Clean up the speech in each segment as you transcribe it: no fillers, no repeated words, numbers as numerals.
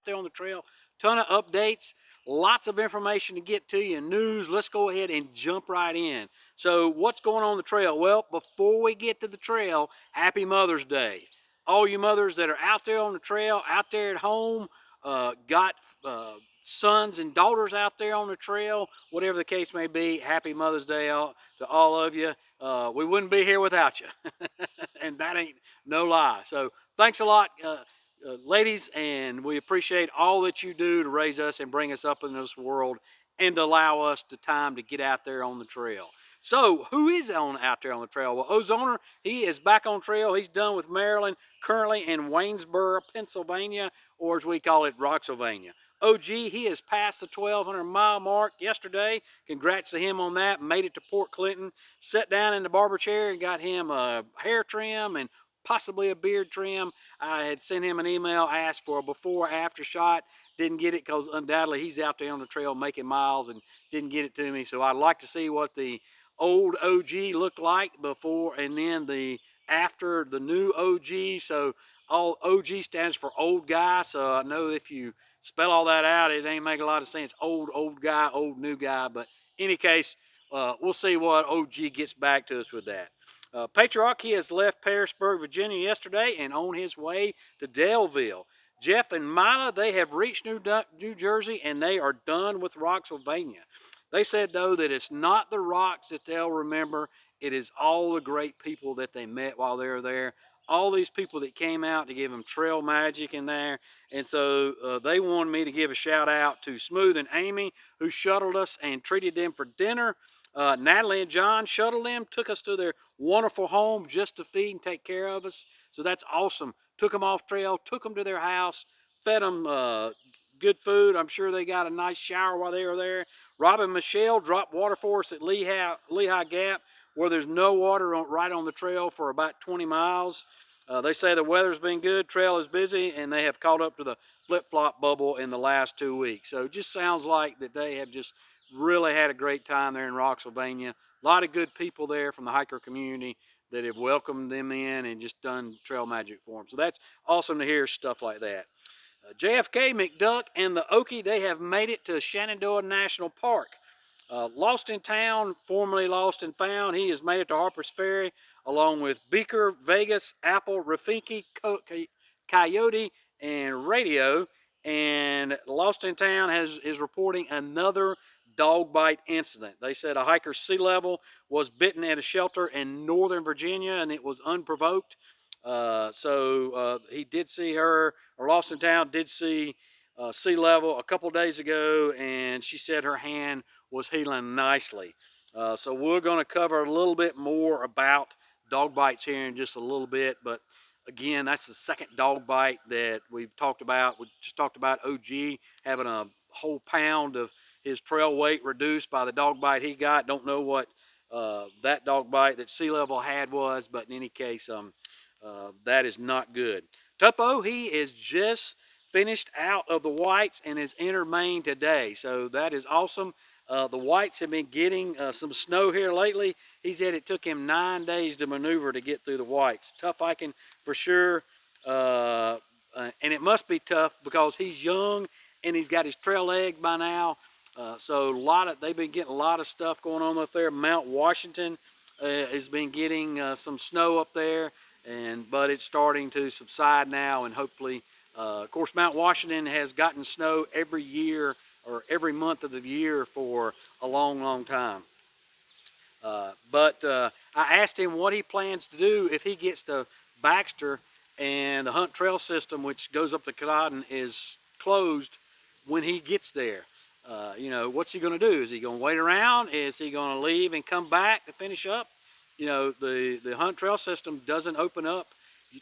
there on the trail. Ton of updates, lots of information to get to you, news. Let's go ahead and jump right in. So what's going on the trail? Well, before we get to the trail, happy Mother's Day. All you mothers that are out there on the trail, out there at home, got sons and daughters out there on the trail, whatever the case may be, happy Mother's Day to all of you. We wouldn't be here without you. And that ain't no lie. So thanks a lot, ladies, and we appreciate all that you do to raise us and bring us up in this world and to allow us the time to get out there on the trail. So who is out there on the trail? Well, Ozoner, he is back on trail. He's done with Maryland, currently in Waynesboro, Pennsylvania, or as we call it, Roxylvania. OG, he has passed the 1,200 mile mark yesterday. Congrats to him on that. Made it to Port Clinton. Sat down in the barber chair and got him a hair trim and possibly a beard trim. I had sent him an email, asked for a before-after shot. Didn't get it because undoubtedly he's out there on the trail making miles and didn't get it to me. So I'd like to see what the old OG looked like before and then the after the new OG. So all OG stands for old guy. So I know if you spell all that out, it ain't make a lot of sense. Old guy, old new guy. But in any case, we'll see what OG gets back to us with that. Patriarch, he has left Pearisburg, Virginia yesterday and on his way to Daleville. Jeff and Mila, they have reached New Jersey and they are done with Roxylvania. They said, though, that it's not the rocks that they'll remember. It is all the great people that they met while they were there. All these people that came out to give them trail magic in there. And so they wanted me to give a shout out to Smooth and Amy, who shuttled us and treated them for dinner. Natalie and John shuttled them, took us to their wonderful home just to feed and take care of us. So that's awesome. Took them off trail, took them to their house, fed them good food. I'm sure they got a nice shower while they were there. Rob and Michelle dropped water for us at Lehigh Gap, where there's no water right on the trail for about 20 miles. They say the weather's been good, trail is busy, and they have caught up to the flip-flop bubble in the last 2 weeks. So it just sounds like that they have just really had a great time there in Roxylvania. A lot of good people there from the hiker community that have welcomed them in and just done trail magic for them. So that's awesome to hear stuff like that. JFK, McDuck, and the Okie, they have made it to Shenandoah National Park. Lost in Town, formerly Lost and Found, he has made it to Harper's Ferry, along with Beaker, Vegas, Apple, Rafiki, Coyote, and Radio. And Lost in Town is reporting another dog bite incident. They said a hiker's sea level was bitten at a shelter in Northern Virginia, and it was unprovoked. So he did see her, or Lost in Town did see sea level a couple days ago, and she said her hand was healing nicely. So we're going to cover a little bit more about dog bites here in just a little bit, but again, that's the second dog bite that we've talked about. We just talked about OG having a whole pound of his trail weight reduced by the dog bite he got. Don't know what that dog bite that sea level had was, but in any case, that is not good. Topo, he is just finished out of the whites and is entered Maine today. So that is awesome. The whites have been getting some snow here lately. He said it took him 9 days to maneuver to get through the whites. Tough hiking for sure. And it must be tough because he's young and he's got his trail leg by now. So they've been getting a lot of stuff going on up there. Mount Washington has been getting some snow up there. But it's starting to subside now, and hopefully, of course, Mount Washington has gotten snow every year or every month of the year for a long, long time. But I asked him what he plans to do if he gets to Baxter and the Hunt Trail System, which goes up to Culloden, is closed when he gets there. You know, what's he going to do? Is he going to wait around? Is he going to leave and come back to finish up? You know, the Hunt Trail System doesn't open up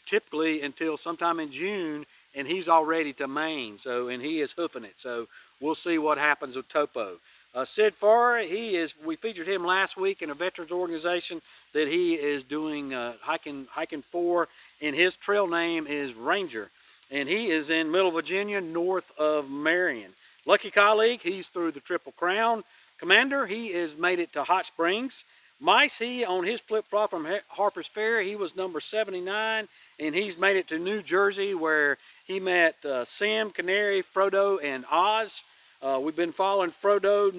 typically until sometime in June, and he's already to Maine, and he is hoofing it. So we'll see what happens with Topo. Sid Farr, we featured him last week in a veterans organization that he is doing hiking for, and his trail name is Ranger, and he is in Middle Virginia, north of Marion. Lucky colleague, he's through the Triple Crown. Commander, he has made it to Hot Springs. Mice, he on his flip-flop from Harper's Ferry, he was number 79, and he's made it to New Jersey, where he met Sam, Canary, Frodo, and Oz. We've been following Frodo.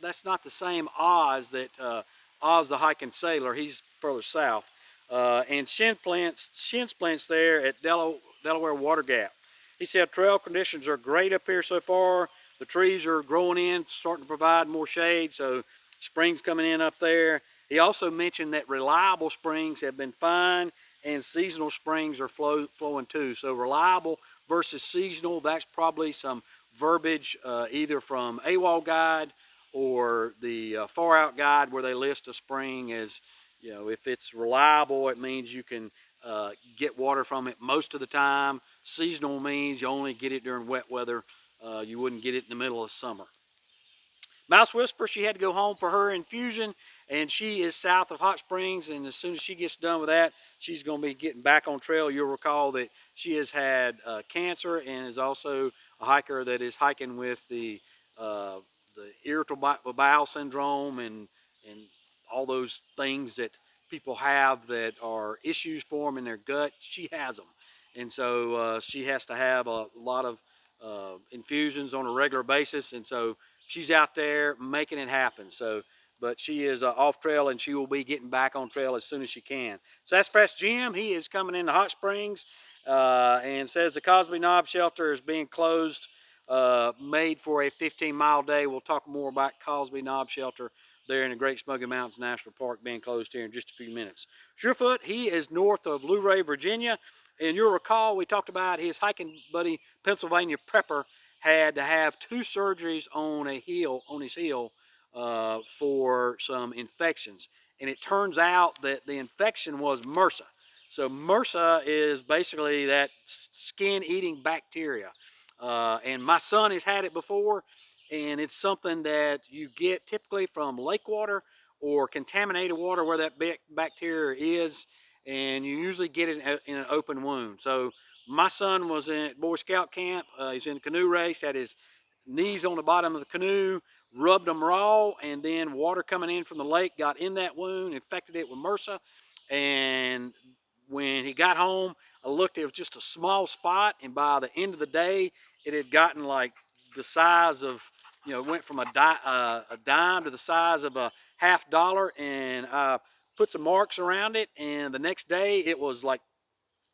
That's not the same Oz that Oz the hiking sailor. He's further south. And shin splints there at Delaware Water Gap. He said trail conditions are great up here so far. The trees are growing in, starting to provide more shade, so spring's coming in up there. He also mentioned that reliable springs have been fine and seasonal springs are flowing too. So reliable versus seasonal, that's probably some verbiage either from AWOL Guide or the Far Out Guide where they list a spring as, you know, if it's reliable, it means you can get water from it most of the time. Seasonal means you only get it during wet weather. You wouldn't get it in the middle of summer. Mouse Whisper, she had to go home for her infusion, and she is south of Hot Springs, and as soon as she gets done with that, she's going to be getting back on trail. You'll recall that she has had cancer and is also a hiker that is hiking with the irritable bowel syndrome and all those things that people have that are issues for them in their gut. She has them, and so she has to have a lot of infusions on a regular basis, and so she's out there making it happen. So, but she is off trail, and she will be getting back on trail as soon as she can. Sassafras Jim, he is coming into Hot Springs and says the Cosby Knob Shelter is being closed, made for a 15-mile day. We'll talk more about Cosby Knob Shelter there in the Great Smoky Mountains National Park being closed here in just a few minutes. Surefoot, he is north of Luray, Virginia. And you'll recall we talked about his hiking buddy, Pennsylvania Prepper, had to have 2 surgeries on his heel for some infections. And it turns out that the infection was MRSA. So MRSA is basically that skin-eating bacteria. And my son has had it before, and it's something that you get typically from lake water or contaminated water where that bacteria is, and you usually get it in an open wound. So my son was in Boy Scout camp. He's in a canoe race, had his knees on the bottom of the canoe, rubbed them raw, and then water coming in from the lake got in that wound, infected it with MRSA. And when he got home, I looked, it was just a small spot, and by the end of the day, it had gotten like the size of, you know, it went from a dime to the size of a $50, and I put some marks around it, and the next day it was like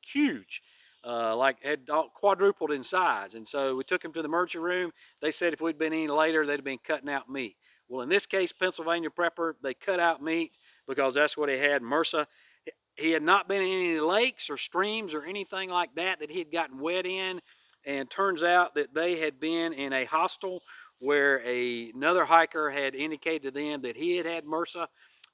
huge, like had quadrupled in size. And so we took him to the emergency room. They said if we'd been any later, they'd have been cutting out meat. Well, in this case, Pennsylvania Prepper, they cut out meat because that's what he had, MRSA. He had not been in any lakes or streams or anything like that he had gotten wet in. And turns out that they had been in a hostel where another hiker had indicated to them that he had had MRSA.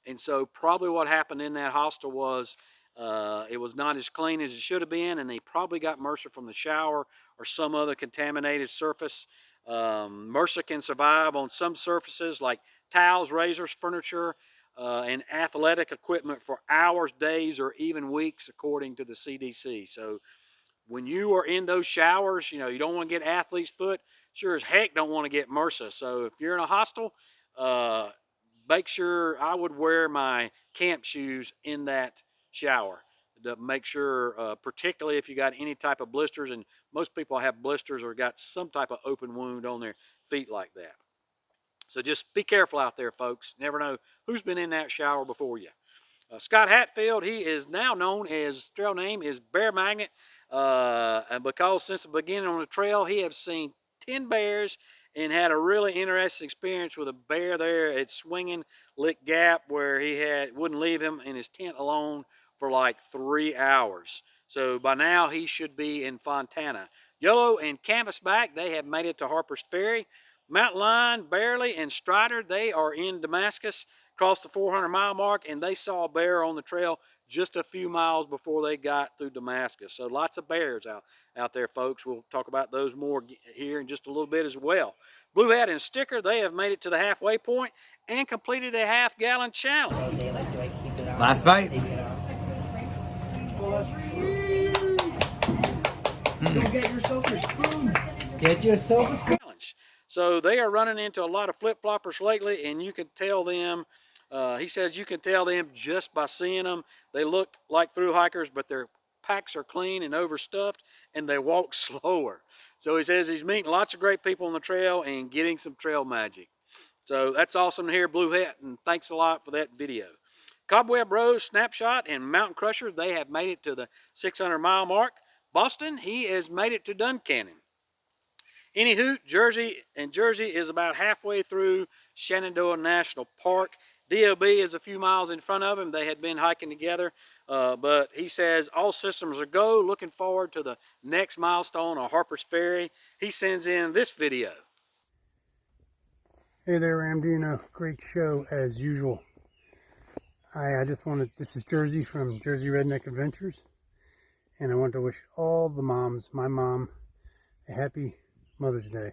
And so probably what happened in that hostel was it was not as clean as it should have been, and they probably got MRSA from the shower or some other contaminated surface. MRSA can survive on some surfaces like towels, razors, furniture, and athletic equipment for hours, days, or even weeks, according to the CDC. So when you are in those showers, you know, you don't want to get athlete's foot. Sure as heck don't want to get MRSA. So if you're in a hostel, make sure I would wear my camp shoes in that shower to make sure, particularly if you got any type of blisters, and most people have blisters or got some type of open wound on their feet like that. So just be careful out there, folks. Never know who's been in that shower before you. Scott Hatfield, he is now known as, trail name is Bear Magnet, and because since the beginning on the trail, he has seen 10 bears and had a really interesting experience with a bear there at Swinging Lick Gap, where he wouldn't leave him in his tent alone for like 3 hours. So by now he should be in Fontana. Yellow and Canvasback, they have made it to Harper's Ferry. Mountain Lion, Barely, and Strider, they are in Damascus, crossed the 400-mile mark, and they saw a bear on the trail just a few miles before they got through Damascus. So lots of bears out there, folks. We'll talk about those more here in just a little bit as well. Blue Hat and Sticker, they have made it to the halfway point and completed a half-gallon challenge. Last bite. Go get yourself a spoon. Get yourself a spoon. So they are running into a lot of flip-floppers lately, and you can tell them, he says you can tell them just by seeing them. They look like thru hikers, but they're packs are clean and overstuffed, and they walk slower. So he says he's meeting lots of great people on the trail and getting some trail magic. So that's awesome to hear, Blue Hat, and thanks a lot for that video. Cobweb Rose, Snapshot, and Mountain Crusher, they have made it to the 600-mile mark. Boston, he has made it to Duncannon. Anywho, Jersey is about halfway through Shenandoah National Park. DOB is a few miles in front of him. They had been hiking together, but he says all systems are go. Looking forward to the next milestone on Harper's Ferry. He sends in this video. Hey there, Ramdino. Great show as usual. I just wanted, this is Jersey from Jersey Redneck Adventures, and I want to wish all the moms, my mom, a happy Mother's Day,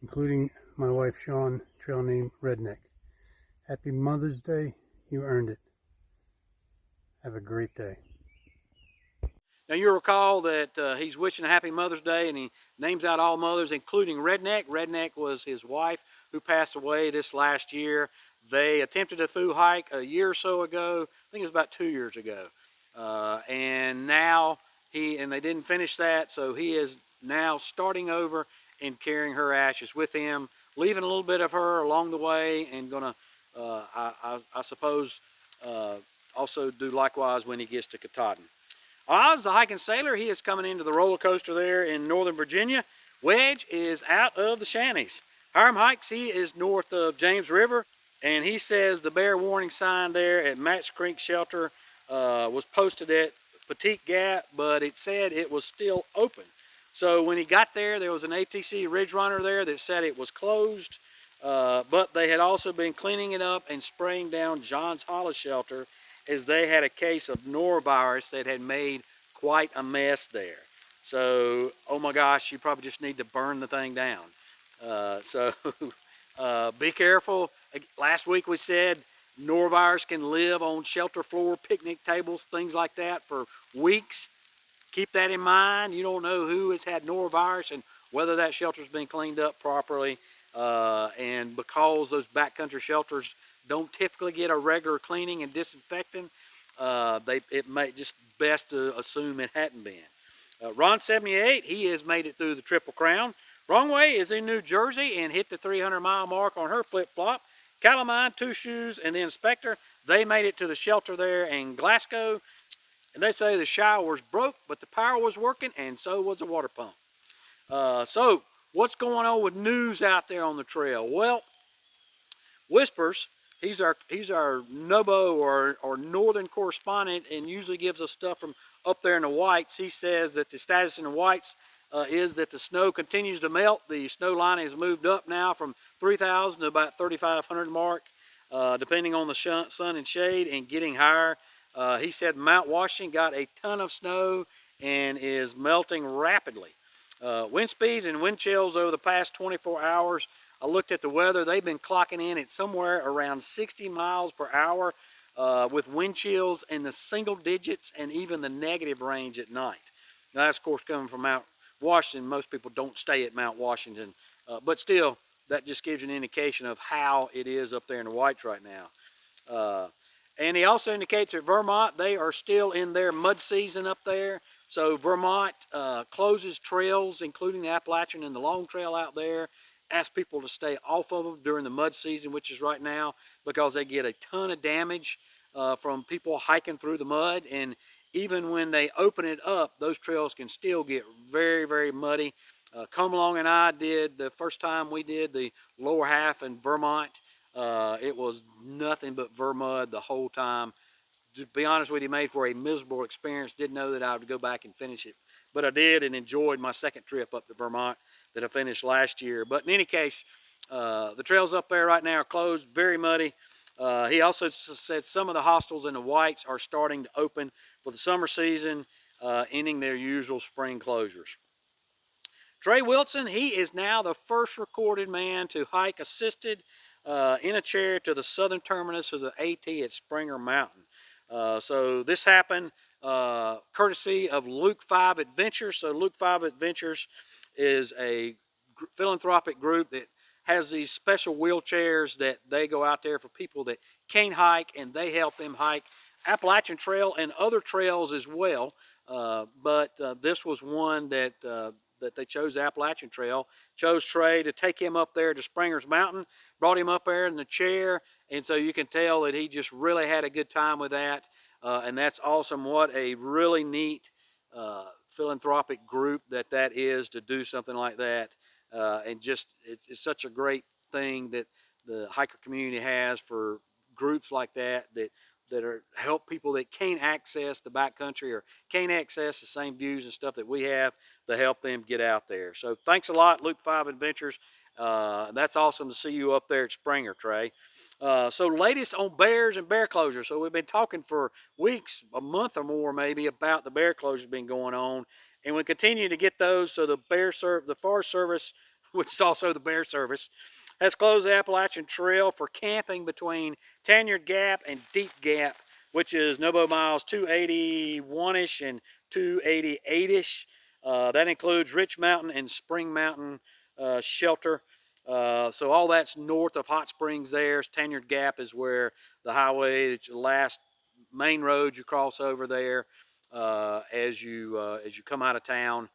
including my wife Shawn, trail name Redneck. Happy Mother's Day. You earned it. Have a great day. Now you'll recall that he's wishing a happy Mother's Day, and he names out all mothers, including Redneck. Redneck was his wife who passed away this last year. They attempted a through hike a year or so ago. I think it was about 2 years ago. And now they didn't finish that, so he is now starting over and carrying her ashes with him, leaving a little bit of her along the way, and gonna, I suppose, also do likewise when he gets to Katahdin. Oz, the hiking sailor, he is coming into the roller coaster there in Northern Virginia. Wedge is out of the Shanties. Hiram Hikes, he is north of James River, and he says the bear warning sign there at Match Creek Shelter was posted at Petite Gap, but it said it was still open. So when he got there, there was an ATC Ridge Runner there that said it was closed, but they had also been cleaning it up and spraying down John's Hollow Shelter, as they had a case of norovirus that had made quite a mess there. So, oh my gosh, you probably just need to burn the thing down. Be careful. Last week we said norovirus can live on shelter floor, picnic tables, things like that for weeks. Keep that in mind. You don't know who has had norovirus and whether that shelter's been cleaned up properly. And because those backcountry shelters don't typically get a regular cleaning and disinfecting, it may just best to assume it hadn't been. Ron 78, he has made it through the Triple Crown. Wrong Way is in New Jersey and hit the 300-mile mark on her flip-flop. Calamine, Two Shoes, and the Inspector, they made it to the shelter there in Glasgow. And they say the showers broke, but the power was working, and so was the water pump. So, what's going on with news out there on the trail? Well, Whispers, he's our NOBO or northern correspondent, and usually gives us stuff from up there in the Whites. He says that the status in the Whites is that the snow continues to melt. The snow line has moved up now from 3,000 to about 3,500 mark, depending on the sun and shade, and getting higher. He said Mount Washington got a ton of snow and is melting rapidly. Wind speeds and wind chills over the past 24 hours. I looked at the weather. They've been clocking in at somewhere around 60 miles per hour with wind chills in the single digits and even the negative range at night. Now, that's, of course, coming from Mount Washington. Most people don't stay at Mount Washington, but still, that just gives you an indication of how it is up there in the Whites right now. And he also indicates that Vermont, they are still in their mud season up there. So Vermont closes trails, including the Appalachian and the Long Trail out there. Ask people to stay off of them during the mud season, which is right now, because they get a ton of damage from people hiking through the mud. And even when they open it up, those trails can still get very, very muddy. Come Along and I did, the first time we did the lower half in Vermont, it was nothing but vermud the whole time. To be honest with you, made for a miserable experience. Didn't know that I would go back and finish it, but I did, and enjoyed my second trip up to Vermont that I finished last year. But in any case, the trails up there right now are closed, very muddy. He also said some of the hostels in the Whites are starting to open for the summer season, ending their usual spring closures. Trey Wilson, he is now the first recorded man to hike assisted in a chair to the southern terminus of the AT at Springer Mountain. So this happened courtesy of Luke 5 Adventures. So Luke 5 Adventures is a philanthropic group that has these special wheelchairs that they go out there for people that can't hike, and they help them hike Appalachian Trail and other trails as well. but this was one that that they chose the Appalachian Trail. Chose Trey to take him up there to Springer's Mountain, brought him up there in the chair, and so you can tell that he just really had a good time with that, and that's awesome. What a really neat philanthropic group that is to do something like that, and just it's such a great thing that the hiker community has for groups like that that are help people that can't access the backcountry or can't access the same views and stuff that we have to help them get out there. So thanks a lot, Luke 5 Adventures. That's awesome to see you up there at Springer, Trey. So latest on bears and bear closures. So we've been talking for weeks, a month or more maybe, about the bear closures been going on, and we continue to get those. So the the Forest Service, which is also the Bear Service, has closed the Appalachian Trail for camping between Tanyard Gap and Deep Gap, which is Nobo miles 281-ish and 288-ish. That includes Rich Mountain and Spring Mountain shelter. So all that's north of Hot Springs there. Tanyard Gap is where the highway, the last main road you cross over there as you come out of town.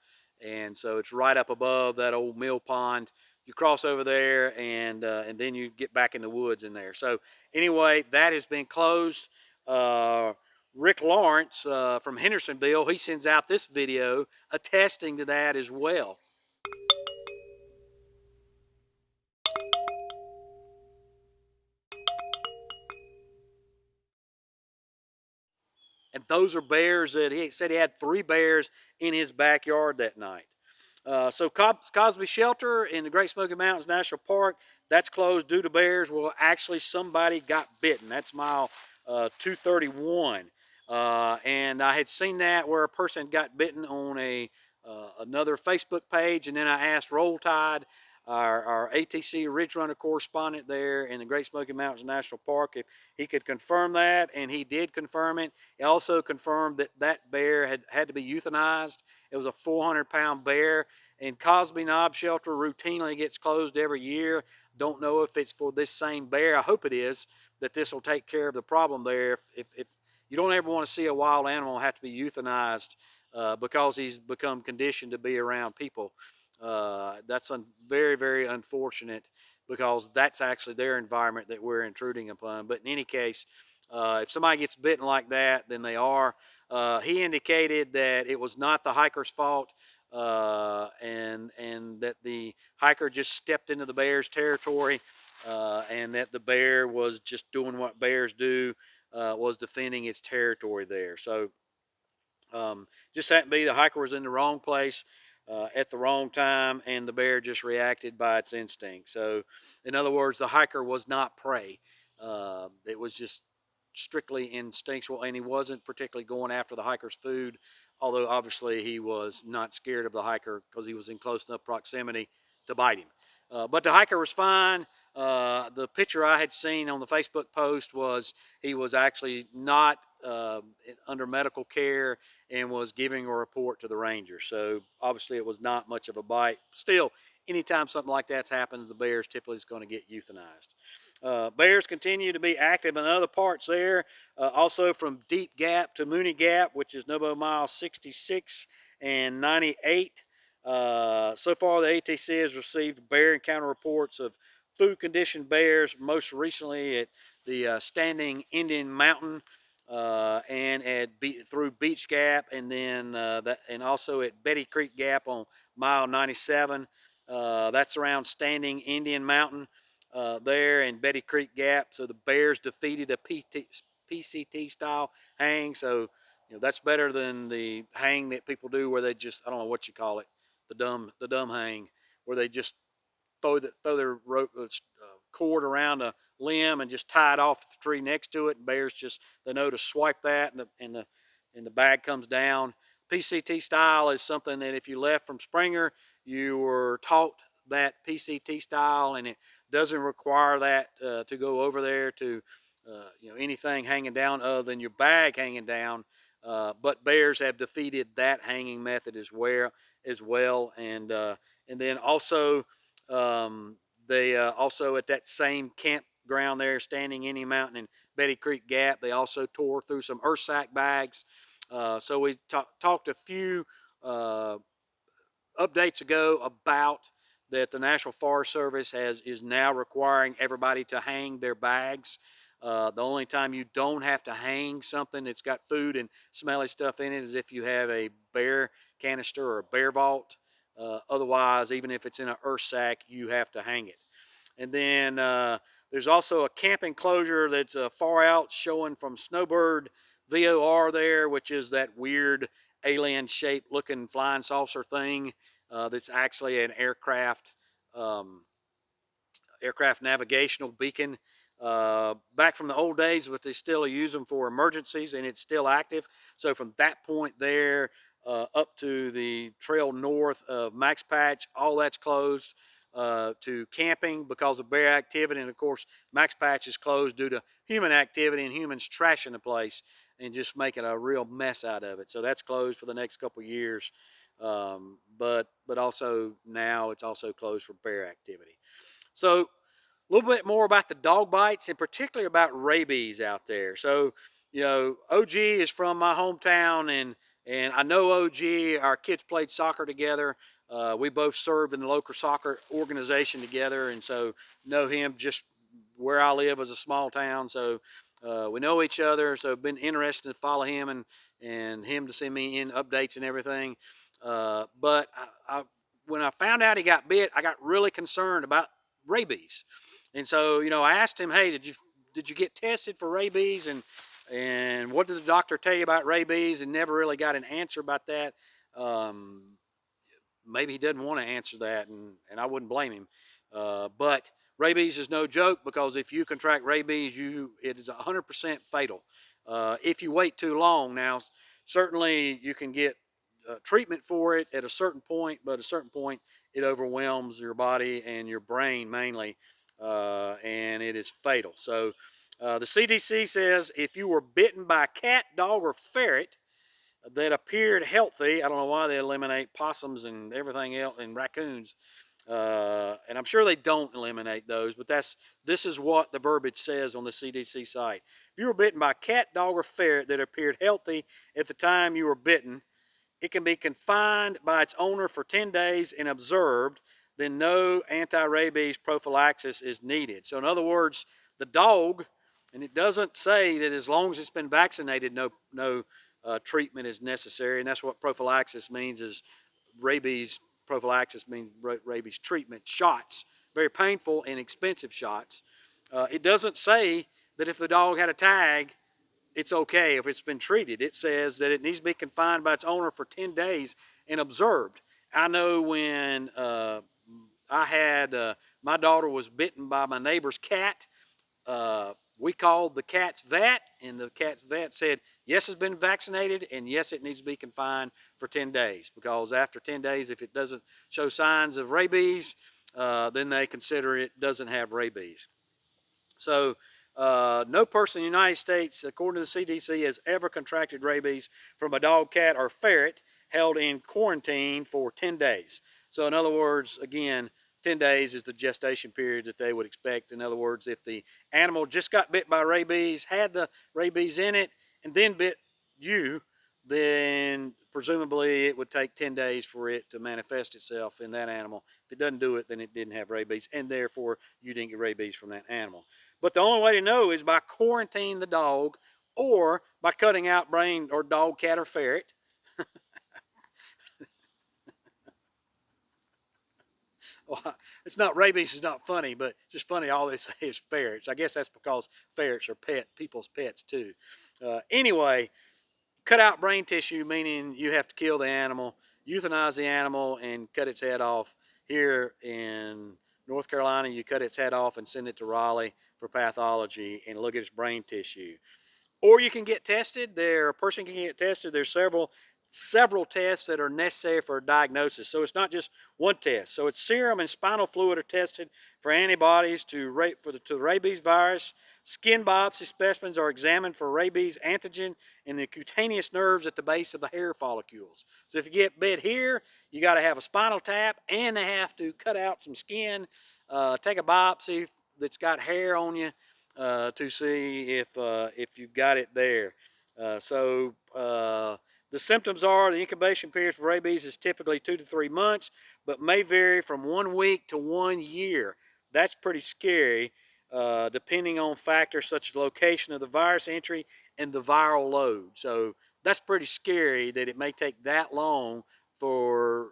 And so it's right up above that old mill pond. You cross over there, and then you get back in the woods in there. So anyway, that has been closed. Rick Lawrence from Hendersonville, he sends out this video attesting to that as well. And those are bears that he said he had 3 bears in his backyard that night. So Cosby Shelter in the Great Smoky Mountains National Park, that's closed due to bears. Well, actually somebody got bitten. That's mile 231. And I had seen that where a person got bitten on another Facebook page, and then I asked Roll Tide, our ATC Ridge Runner correspondent there in the Great Smoky Mountains National Park, if he could confirm that, and he did confirm it. He also confirmed that that bear had to be euthanized. It was a 400-pound bear, and Cosby Knob Shelter routinely gets closed every year. Don't know if it's for this same bear. I hope it is, that this will take care of the problem there. If you don't ever want to see a wild animal have to be euthanized because he's become conditioned to be around people. That's very, very unfortunate, because that's actually their environment that we're intruding upon. But in any case, if somebody gets bitten like that, then they are. He indicated that it was not the hiker's fault, and that the hiker just stepped into the bear's territory, and that the bear was just doing what bears do, was defending its territory there. So just happened to be the hiker was in the wrong place at the wrong time, and the bear just reacted by its instinct. So in other words, the hiker was not prey. It was just strictly instinctual, and he wasn't particularly going after the hiker's food, although obviously he was not scared of the hiker because he was in close enough proximity to bite him. But the hiker was fine. The picture I had seen on the Facebook post was he was actually not under medical care and was giving a report to the ranger. So obviously it was not much of a bite. Still, anytime something like that's happened, the bear's typically is going to get euthanized. Bears continue to be active in other parts there. Also from Deep Gap to Mooney Gap, which is Nobo mile 66 and 98. So far, the ATC has received bear encounter reports of food conditioned bears, most recently at the Standing Indian Mountain, and through Beach Gap, and then and also at Betty Creek Gap on mile 97. That's around Standing Indian Mountain there in Betty Creek Gap. So the bears defeated a PCT style hang. So that's better than the hang that people do where they just, I don't know what you call it, the dumb hang, where they just throw their rope cord around a limb and just tie it off the tree next to it, and bears just, they know to swipe that, and the bag comes down. PCT style is something that if you left from Springer, you were taught that PCT style, and it doesn't require that to go over there to anything hanging down other than your bag hanging down. But bears have defeated that hanging method as well, and then also they also at that same campground there, Standing Indian Mountain and Betty Creek Gap, they also tore through some earth sack bags So we talked a few updates ago about that the National Forest Service is now requiring everybody to hang their bags. The only time you don't have to hang something that's got food and smelly stuff in it is if you have a bear canister or a bear vault. Otherwise, even if it's in an earth sack, you have to hang it. And then there's also a camp enclosure that's far out showing from Snowbird VOR there, which is that weird alien shaped looking flying saucer thing that's actually an aircraft navigational beacon. Back from the old days, but they still use them for emergencies, and it's still active. So from that point there up to the trail north of Max Patch, all that's closed to camping because of bear activity. And of course, Max Patch is closed due to human activity and humans trashing the place and just making a real mess out of it. So that's closed for the next couple of years. But also now it's also closed for bear activity. So a little bit more about the dog bites, and particularly about rabies out there. So, you know, OG is from my hometown, and I know OG. Our kids played soccer together. We both served in the local soccer organization together, and so know him just where I live is a small town. So we know each other. So been interested to follow him and him to send me in updates and everything. But when I found out he got bit, I got really concerned about rabies. And so, you know, I asked him, hey, did you get tested for rabies? And what did the doctor tell you about rabies? And never really got an answer about that. Maybe he doesn't want to answer that, and I wouldn't blame him. But rabies is no joke, because if you contract rabies, it is 100% fatal. If you wait too long. Now, certainly you can get treatment for it at a certain point, but at a certain point it overwhelms your body and your brain mainly, and it is fatal. So the CDC says if you were bitten by a cat, dog, or ferret that appeared healthy, I don't know why they eliminate possums and everything else and raccoons, and I'm sure they don't eliminate those, but this is what the verbiage says on the CDC site. If you were bitten by a cat, dog, or ferret that appeared healthy at the time you were bitten, it can be confined by its owner for 10 days and observed, then no anti-rabies prophylaxis is needed. So in other words, the dog, and it doesn't say that as long as it's been vaccinated, no treatment is necessary, and that's what prophylaxis means. Is rabies prophylaxis means rabies treatment, shots, very painful and expensive shots. It doesn't say that if the dog had a tag, it's okay if it's been treated. It says that it needs to be confined by its owner for 10 days and observed. I know when I had, my daughter was bitten by my neighbor's cat. We called the cat's vet, and the cat's vet said, yes, it's been vaccinated, and yes, it needs to be confined for 10 days, because after 10 days, if it doesn't show signs of rabies, then they consider it doesn't have rabies. So no person in the United States, according to the CDC, has ever contracted rabies from a dog, cat, or ferret held in quarantine for 10 days. So in other words, again, 10 days is the gestation period that they would expect. In other words, if the animal just got bit by rabies, had the rabies in it, and then bit you, then presumably it would take 10 days for it to manifest itself in that animal. If it doesn't do it, then it didn't have rabies, and therefore you didn't get rabies from that animal. But the only way to know is by quarantining the dog, or by cutting out brain or dog, cat, or ferret. Well, it's not rabies, it's not funny, but it's just funny all they say is ferrets. I guess that's because ferrets are people's pets too. Anyway, cut out brain tissue, meaning you have to kill the animal, euthanize the animal, and cut its head off. Here in North Carolina, you cut its head off and send it to Raleigh for pathology and look at its brain tissue. Or you can get tested. A person can get tested. There's several tests that are necessary for a diagnosis. So it's not just one test. So it's serum and spinal fluid are tested for antibodies to the rabies virus. Skin biopsy specimens are examined for rabies antigen in the cutaneous nerves at the base of the hair follicles. So if you get bit here, you got to have a spinal tap, and they have to cut out some skin, take a biopsy that's got hair on you to see if you've got it there. The symptoms are the incubation period for rabies is typically 2 to 3 months, but may vary from 1 week to 1 year. That's pretty scary, depending on factors such as location of the virus entry and the viral load. So that's pretty scary that it may take that long for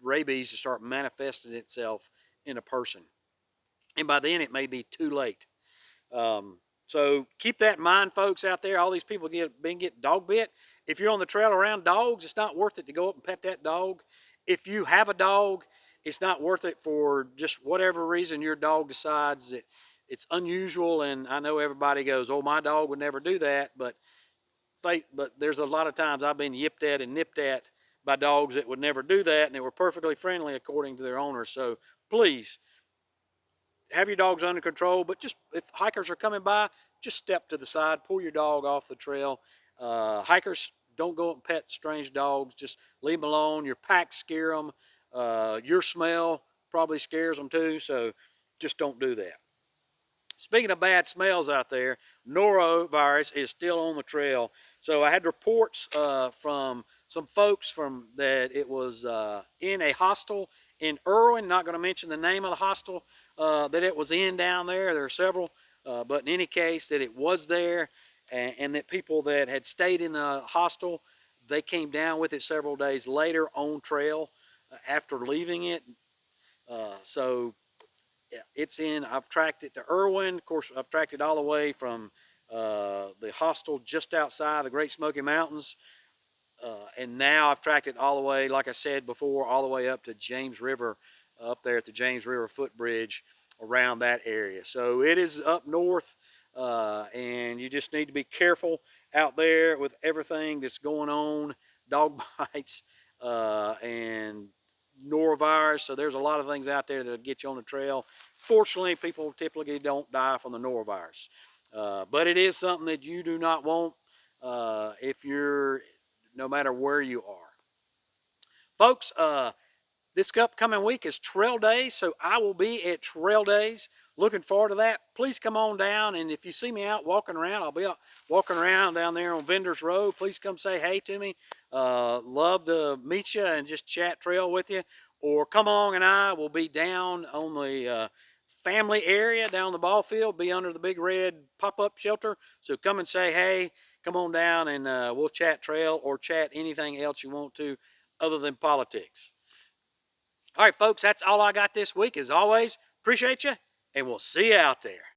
rabies to start manifesting itself in a person. And by then it may be too late. So keep that in mind, folks out there. All these people been getting dog bit. If you're on the trail around dogs, it's not worth it to go up and pet that dog. If you have a dog, it's not worth it for just whatever reason your dog decides that it's unusual. And I know everybody goes, oh, my dog would never do that. But there's a lot of times I've been yipped at and nipped at by dogs that would never do that, and they were perfectly friendly according to their owners. So please, have your dogs under control, but just if hikers are coming by, just step to the side, pull your dog off the trail. Hikers, don't go up and pet strange dogs. Just leave them alone. Your pack scare them. Your smell probably scares them too, so just don't do that. Speaking of bad smells out there, norovirus is still on the trail. So I had reports from some folks that it was in a hostel in Irwin. Not going to mention the name of the hostel that it was in down there. There are several, but in any case, that it was there, and that people that had stayed in the hostel, they came down with it several days later on trail after leaving it. So yeah, it's in. I've tracked it to Irwin. Of course, I've tracked it all the way from the hostel just outside the Great Smoky Mountains. And now I've tracked it all the way, like I said before, all the way up to James River, up there at the James River footbridge around that area. So it is up north, and you just need to be careful out there with everything that's going on, dog bites, and norovirus. So there's a lot of things out there that'll get you on the trail. Fortunately, people typically don't die from the norovirus. But it is something that you do not want if you're, no matter where you are. Folks, this upcoming week is Trail Days, so I will be at Trail Days. Looking forward to that. Please come on down, and if you see me out walking around, I'll be out walking around down there on Vendors Road. Please come say hey to me. Love to meet you and just chat trail with you. Or come along and I will be down on the family area, down the ball field, be under the big red pop-up shelter. So come and say hey. Come on down, and we'll chat trail or chat anything else you want to other than politics. All right, folks, that's all I got this week. As always, appreciate you, and we'll see you out there.